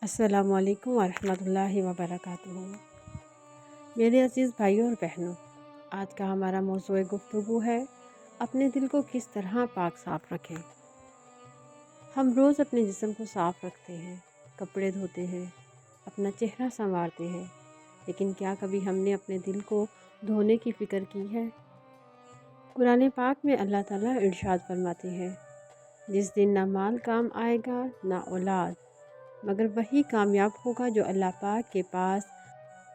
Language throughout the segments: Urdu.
السلام علیکم ورحمۃ اللہ وبرکاتہ۔ میرے عزیز بھائیوں اور بہنوں، آج کا ہمارا موضوع گفتگو ہے اپنے دل کو کس طرح پاک صاف رکھیں۔ ہم روز اپنے جسم کو صاف رکھتے ہیں، کپڑے دھوتے ہیں، اپنا چہرہ سنوارتے ہیں، لیکن کیا کبھی ہم نے اپنے دل کو دھونے کی فکر کی ہے؟ قرآن پاک میں اللہ تعالیٰ ارشاد فرماتے ہیں، جس دن نہ مال کام آئے گا نہ اولاد، مگر وہی کامیاب ہوگا جو اللہ پاک کے پاس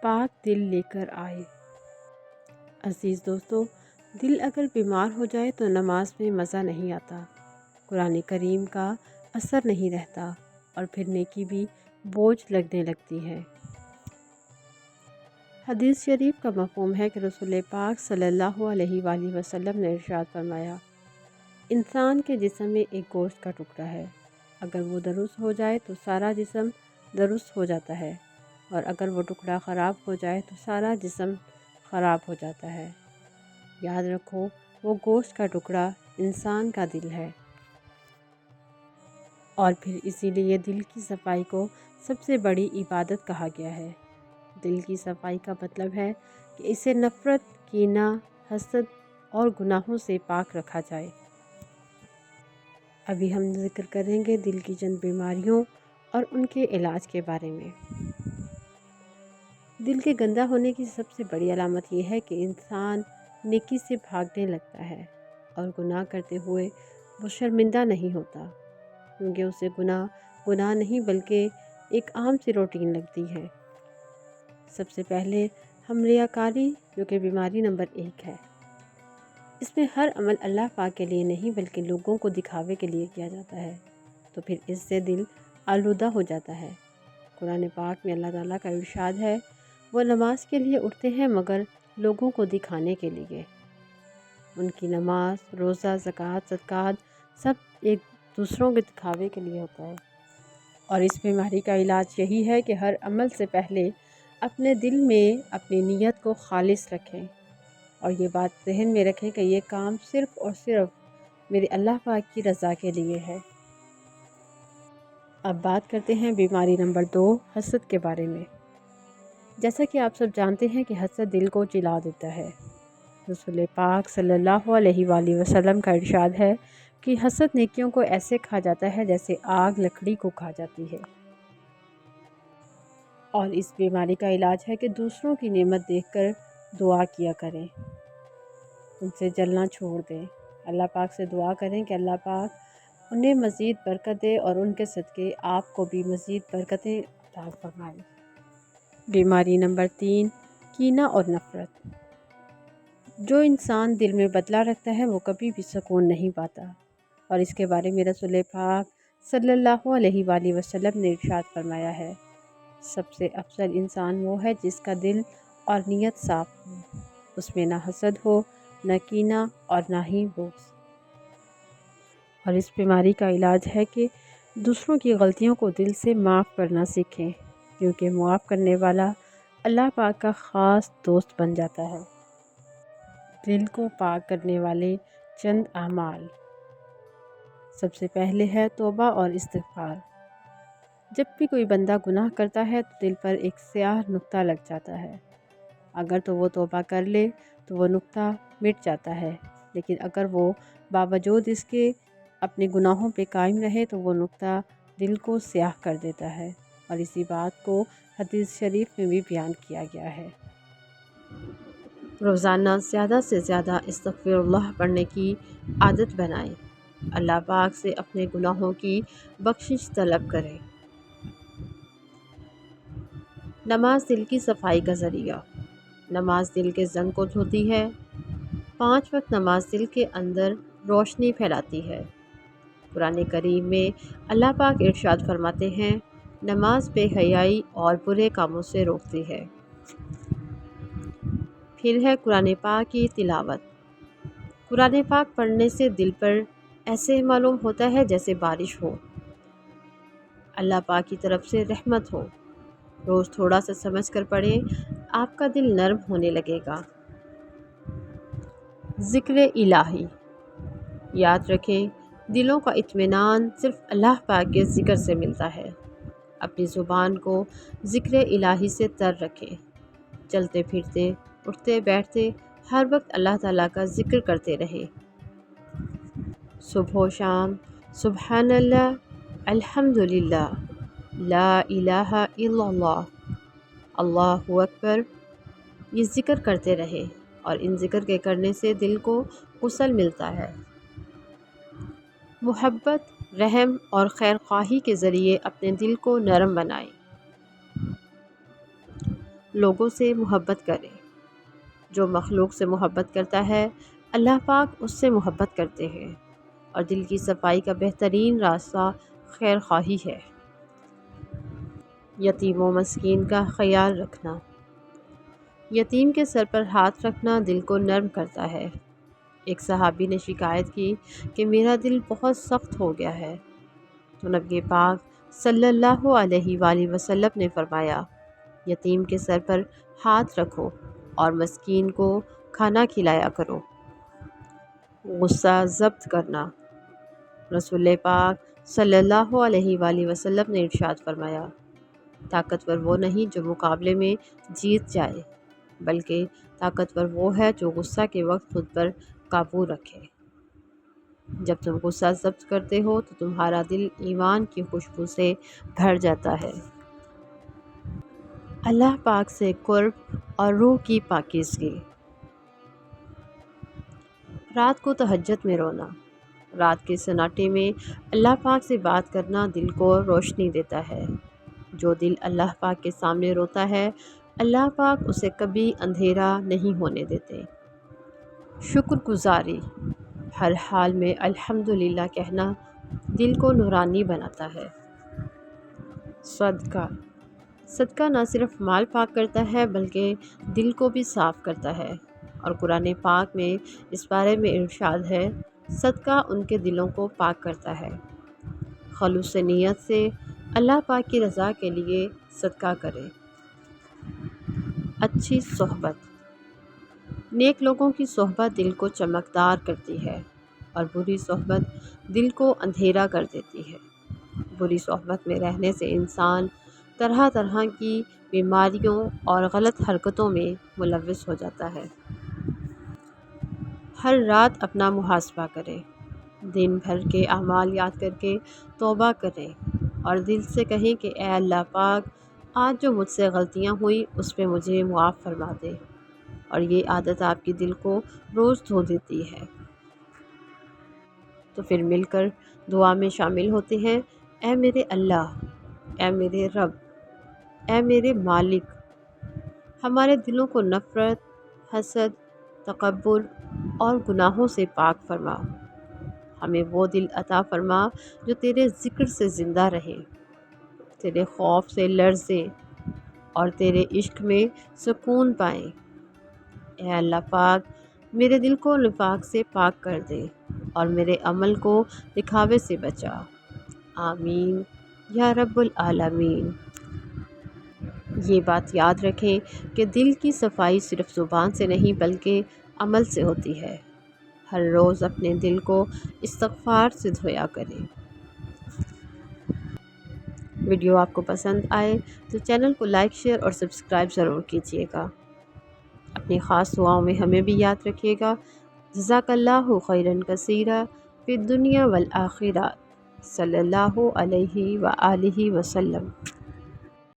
پاک دل لے کر آئے۔ عزیز دوستو، دل اگر بیمار ہو جائے تو نماز میں مزہ نہیں آتا، قرآن کریم کا اثر نہیں رہتا، اور پھر نیکی بھی بوجھ لگنے لگتی ہے۔ حدیث شریف کا مفہوم ہے کہ رسول پاک صلی اللہ علیہ وآلہ وسلم نے ارشاد فرمایا، انسان کے جسم میں ایک گوشت کا ٹکڑا ہے، اگر وہ درست ہو جائے تو سارا جسم درست ہو جاتا ہے، اور اگر وہ ٹکڑا خراب ہو جائے تو سارا جسم خراب ہو جاتا ہے۔ یاد رکھو، وہ گوشت کا ٹکڑا انسان کا دل ہے، اور پھر اسی لیے دل کی صفائی کو سب سے بڑی عبادت کہا گیا ہے۔ دل کی صفائی کا مطلب ہے کہ اسے نفرت، کینہ، حسد اور گناہوں سے پاک رکھا جائے۔ ابھی ہم ذکر کریں گے دل کی چند بیماریوں اور ان کے علاج کے بارے میں۔ دل کے گندا ہونے کی سب سے بڑی علامت یہ ہے کہ انسان نیکی سے بھاگنے لگتا ہے، اور گناہ کرتے ہوئے وہ شرمندہ نہیں ہوتا، کیونکہ اسے گناہ نہیں بلکہ ایک عام سی روٹین لگتی ہے۔ سب سے پہلے ہم ریاکاری، جو کہ بیماری نمبر 1 ہے۔ اس میں ہر عمل اللہ پاک کے لیے نہیں بلکہ لوگوں کو دکھاوے کے لیے کیا جاتا ہے، تو پھر اس سے دل آلودہ ہو جاتا ہے۔ قرآن پاک میں اللہ تعالیٰ کا ارشاد ہے، وہ نماز کے لیے اٹھتے ہیں مگر لوگوں کو دکھانے کے لیے۔ ان کی نماز، روزہ، زکوٰۃ، صدقات سب ایک دوسروں کے دکھاوے کے لیے ہوتا ہے، اور اس بیماری کا علاج یہی ہے کہ ہر عمل سے پہلے اپنے دل میں اپنی نیت کو خالص رکھیں، اور یہ بات ذہن میں رکھیں کہ یہ کام صرف اور صرف میرے اللہ پاک کی رضا کے لیے ہے۔ اب بات کرتے ہیں بیماری نمبر 2، حسد کے بارے میں۔ جیسا کہ آپ سب جانتے ہیں کہ حسد دل کو جلا دیتا ہے۔ رسول پاک صلی اللہ علیہ وآلہ وسلم کا ارشاد ہے کہ حسد نیکیوں کو ایسے کھا جاتا ہے جیسے آگ لکڑی کو کھا جاتی ہے، اور اس بیماری کا علاج ہے کہ دوسروں کی نعمت دیکھ کر دعا کیا کریں، ان سے جلنا چھوڑ دیں۔ اللہ پاک سے دعا کریں کہ اللہ پاک انہیں مزید برکت دے، اور ان کے صدقے آپ کو بھی مزید برکتیں عطا فرمائے۔ بیماری نمبر 3، کینہ اور نفرت۔ جو انسان دل میں بدلہ رکھتا ہے وہ کبھی بھی سکون نہیں پاتا، اور اس کے بارے میں رسول پاک صلی اللہ علیہ وآلہ وسلم نے ارشاد فرمایا ہے، سب سے افضل انسان وہ ہے جس کا دل اور نیت صاف ہو، اس میں نہ حسد ہو، نہ کینہ اور نہ ہی بغض۔ اور اس بیماری کا علاج ہے کہ دوسروں کی غلطیوں کو دل سے معاف کرنا سیکھیں، کیونکہ معاف کرنے والا اللہ پاک کا خاص دوست بن جاتا ہے۔ دل کو پاک کرنے والے چند اعمال۔ سب سے پہلے ہے توبہ اور استغفار۔ جب بھی کوئی بندہ گناہ کرتا ہے تو دل پر ایک سیاہ نقطہ لگ جاتا ہے۔ اگر تو وہ توبہ کر لے تو وہ نقطہ مٹ جاتا ہے، لیکن اگر وہ باوجود اس کے اپنے گناہوں پہ قائم رہے تو وہ نقطہ دل کو سیاہ کر دیتا ہے، اور اسی بات کو حدیث شریف میں بھی بیان کیا گیا ہے۔ روزانہ زیادہ سے زیادہ استغفر اللہ پڑھنے کی عادت بنائیں، اللہ پاک سے اپنے گناہوں کی بخشش طلب کریں۔ نماز دل کی صفائی کا ذریعہ۔ نماز دل کے زنگ کو دھوتی ہے۔ 5 وقت نماز دل کے اندر روشنی پھیلاتی ہے۔ قرآن کریم میں اللہ پاک ارشاد فرماتے ہیں، نماز بے حیائی اور برے کاموں سے روکتی ہے۔ پھر ہے قرآن پاک کی تلاوت۔ قرآن پاک پڑھنے سے دل پر ایسے معلوم ہوتا ہے جیسے بارش ہو، اللہ پاک کی طرف سے رحمت ہو۔ روز تھوڑا سا سمجھ کر پڑھیں، آپ کا دل نرم ہونے لگے گا۔ ذکر الہی۔ یاد رکھیں، دلوں کا اطمینان صرف اللہ پاک کے ذکر سے ملتا ہے۔ اپنی زبان کو ذکر الہی سے تر رکھیں۔ چلتے پھرتے، اٹھتے بیٹھتے ہر وقت اللہ تعالیٰ کا ذکر کرتے رہیں۔ صبح و شام سبحان اللہ، الحمدللہ، لا الہ الا اللہ، اللہ اکبر، یہ ذکر کرتے رہیں، اور ان ذکر کے کرنے سے دل کو غسل ملتا ہے۔ محبت، رحم اور خیر خواہی کے ذریعے اپنے دل کو نرم بنائیں۔ لوگوں سے محبت کریں۔ جو مخلوق سے محبت کرتا ہے اللہ پاک اس سے محبت کرتے ہیں، اور دل کی صفائی کا بہترین راستہ خیر خواہی ہے۔ یتیم و مسکین کا خیال رکھنا۔ یتیم کے سر پر ہاتھ رکھنا دل کو نرم کرتا ہے۔ ایک صحابی نے شکایت کی کہ میرا دل بہت سخت ہو گیا ہے، تو نبی پاک صلی اللہ علیہ وآلہ وسلم نے فرمایا، یتیم کے سر پر ہاتھ رکھو اور مسکین کو کھانا کھلایا کرو۔ غصہ ضبط کرنا۔ رسول پاک صلی اللہ علیہ وآلہ وسلم نے ارشاد فرمایا، طاقتور وہ نہیں جو مقابلے میں جیت جائے، بلکہ طاقتور وہ ہے جو غصہ کے وقت خود پر قابو رکھے۔ جب تم غصہ ضبط کرتے ہو تو تمہارا دل ایمان کی خوشبو سے بھر جاتا ہے۔ اللہ پاک سے قرب اور روح کی پاکیزگی۔ رات کو تہجد میں رونا۔ رات کے سناٹے میں اللہ پاک سے بات کرنا دل کو روشنی دیتا ہے۔ جو دل اللہ پاک کے سامنے روتا ہے اللہ پاک اسے کبھی اندھیرا نہیں ہونے دیتے۔ شکر گزاری۔ ہر حال میں الحمدللہ کہنا دل کو نورانی بناتا ہے۔ صدقہ۔ صدقہ نہ صرف مال پاک کرتا ہے بلکہ دل کو بھی صاف کرتا ہے، اور قرآن پاک میں اس بارے میں ارشاد ہے، صدقہ ان کے دلوں کو پاک کرتا ہے۔ خلوص نیت سے اللہ پاک کی رضا کے لیے صدقہ کریں۔ اچھی صحبت۔ نیک لوگوں کی صحبت دل کو چمکدار کرتی ہے، اور بری صحبت دل کو اندھیرا کر دیتی ہے۔ بری صحبت میں رہنے سے انسان طرح طرح کی بیماریوں اور غلط حرکتوں میں ملوث ہو جاتا ہے۔ ہر رات اپنا محاسبہ کریں۔ دن بھر کے اعمال یاد کر کے توبہ کریں، اور دل سے کہیں کہ اے اللہ پاک، آج جو مجھ سے غلطیاں ہوئیں اس پہ مجھے معاف فرما دے، اور یہ عادت آپ کی دل کو روز دھو دیتی ہے۔ تو پھر مل کر دعا میں شامل ہوتے ہیں، اے میرے اللہ، اے میرے رب، اے میرے مالک، ہمارے دلوں کو نفرت، حسد، تکبر اور گناہوں سے پاک فرما۔ ہمیں وہ دل عطا فرما جو تیرے ذکر سے زندہ رہے، تیرے خوف سے لرزیں، اور تیرے عشق میں سکون پائیں۔ اے اللہ پاک، میرے دل کو نفاق سے پاک کر دے، اور میرے عمل کو دکھاوے سے بچا۔ آمین یا رب العالمین۔ یہ بات یاد رکھیں کہ دل کی صفائی صرف زبان سے نہیں بلکہ عمل سے ہوتی ہے۔ ہر روز اپنے دل کو استغفار سے دھویا کریں۔ ویڈیو آپ کو پسند آئے تو چینل کو لائک، شیئر اور سبسکرائب ضرور کیجیے گا۔ اپنی خاص دعاؤں میں ہمیں بھی یاد رکھیے گا۔ جزاک اللہ خیرا کثیرا فی الدنیا والآخرہ، صلی اللہ علیہ وآلہ وسلم۔